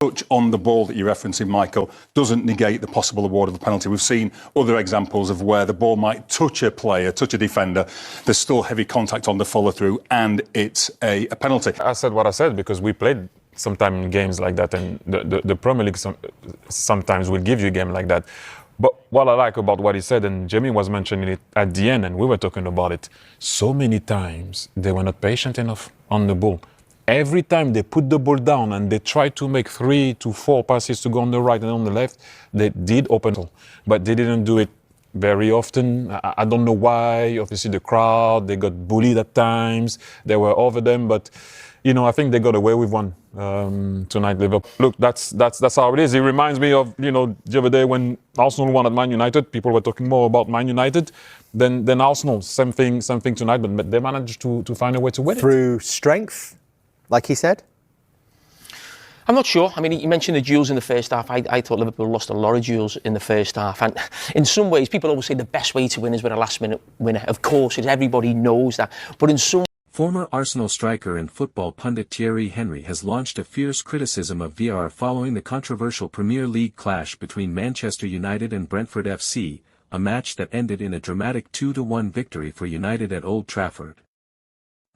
touch on the ball that you're referencing, Michael, doesn't negate the possible award of a penalty. We've seen other examples of where the ball might touch a player, touch a defender, there's still heavy contact on the follow-through, and it's a penalty. I said what I said because we played sometimes games like that, and the Premier League sometimes will give you a game like that. But what I like about what he said, and Jamie was mentioning it at the end, and we were talking about it, so many times they were not patient enough on the ball. Every time they put the ball down and they tried to make 3 to 4 passes to go on the right and on the left, they did open, but they didn't do it very often. I don't know why. Obviously, the crowd, they got bullied at times. They were over them, but you know, I think they got away with one tonight, Liverpool. Look, that's how it is. It reminds me of, you know, the other day when Arsenal won at Man United. People were talking more about Man United than Arsenal. Same thing tonight, but they managed to find a way to win through strength. Like he said? I'm not sure. I mean, you mentioned the duels in the first half. I thought Liverpool lost a lot of duels in the first half. And in some ways, people always say the best way to win is with a last-minute winner. Of course, everybody knows that. But in some... Former Arsenal striker and football pundit Thierry Henry has launched a fierce criticism of VAR following the controversial Premier League clash between Manchester United and Brentford FC, a match that ended in a dramatic 2-1 victory for United at Old Trafford.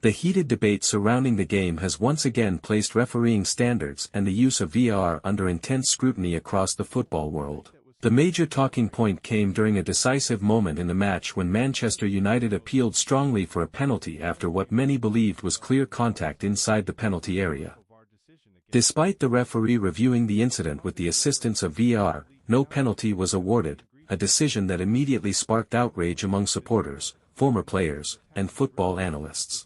The heated debate surrounding the game has once again placed refereeing standards and the use of VAR under intense scrutiny across the football world. The major talking point came during a decisive moment in the match when Manchester United appealed strongly for a penalty after what many believed was clear contact inside the penalty area. Despite the referee reviewing the incident with the assistance of VAR, no penalty was awarded, a decision that immediately sparked outrage among supporters, former players, and football analysts.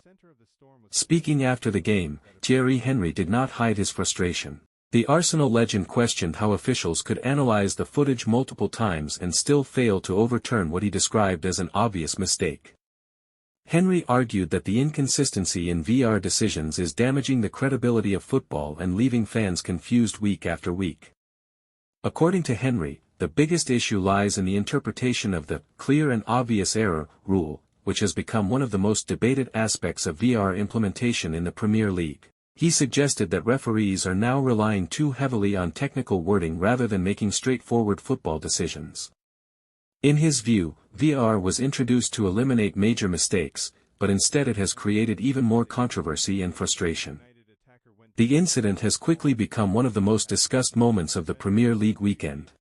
Speaking after the game, Thierry Henry did not hide his frustration. The Arsenal legend questioned how officials could analyze the footage multiple times and still fail to overturn what he described as an obvious mistake. Henry argued that the inconsistency in VAR decisions is damaging the credibility of football and leaving fans confused week after week. According to Henry, the biggest issue lies in the interpretation of the clear and obvious error rule, which has become one of the most debated aspects of VAR implementation in the Premier League. He suggested that referees are now relying too heavily on technical wording rather than making straightforward football decisions. In his view, VAR was introduced to eliminate major mistakes, but instead it has created even more controversy and frustration. The incident has quickly become one of the most discussed moments of the Premier League weekend.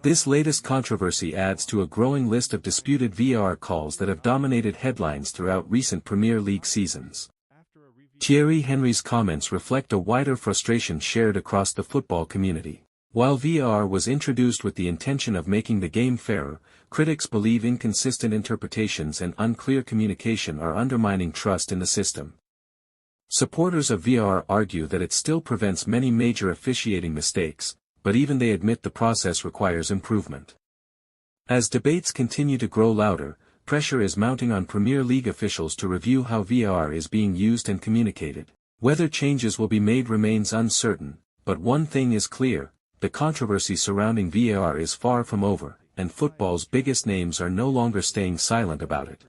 This latest controversy adds to a growing list of disputed VAR calls that have dominated headlines throughout recent Premier League seasons. Thierry Henry's comments reflect a wider frustration shared across the football community. While VAR was introduced with the intention of making the game fairer, critics believe inconsistent interpretations and unclear communication are undermining trust in the system. Supporters of VAR argue that it still prevents many major officiating mistakes, but even they admit the process requires improvement. As debates continue to grow louder, pressure is mounting on Premier League officials to review how VAR is being used and communicated. Whether changes will be made remains uncertain, but one thing is clear, the controversy surrounding VAR is far from over, and football's biggest names are no longer staying silent about it.